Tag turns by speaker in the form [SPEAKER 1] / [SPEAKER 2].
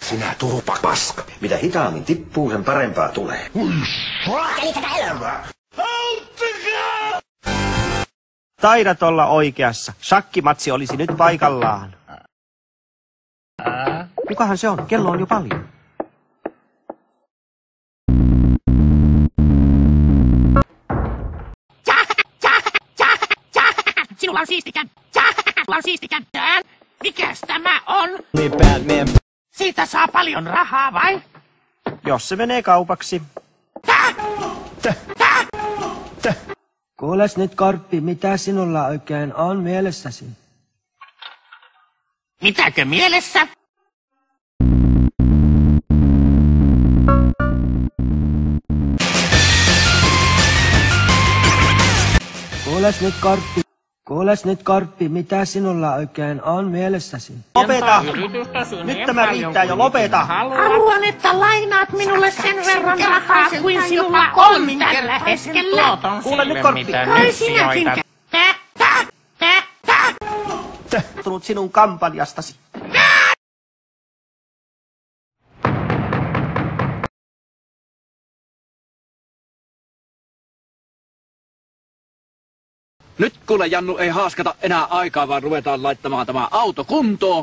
[SPEAKER 1] Sinä turpa paska. Mitä hitaammin tippuu, sen parempaa tulee.
[SPEAKER 2] Taidat olla oikeassa. Shakkimatsi olisi nyt paikallaan. Kukahan se on? Kello on jo paljon.
[SPEAKER 3] Sinulla on siistikän. Sinulla on siistikän. Mikäs tämä on? Siitä saa paljon rahaa, vai?
[SPEAKER 2] Jos se menee kaupaksi.
[SPEAKER 4] Kuules nyt, Korppi, mitä sinulla oikein on mielessäsi?
[SPEAKER 3] Mitäkö mielessä?
[SPEAKER 4] Kuules nyt, Korppi, mitä sinulla oikein on mielessäsi?
[SPEAKER 2] Lopeta! Nyt tämä riittää jo, lopeta!
[SPEAKER 3] Haluan, että lainaat minulle sen verran rahaa kuin sinulla on tällä hetkellä.
[SPEAKER 2] Kuule nyt, Korppi!
[SPEAKER 3] Kai sinäkin.
[SPEAKER 2] Tullut sinun kampanjastasi.
[SPEAKER 5] Nyt kuule Jannu ei haaskata enää aikaa, vaan ruvetaan laittamaan tämä auto kuntoon.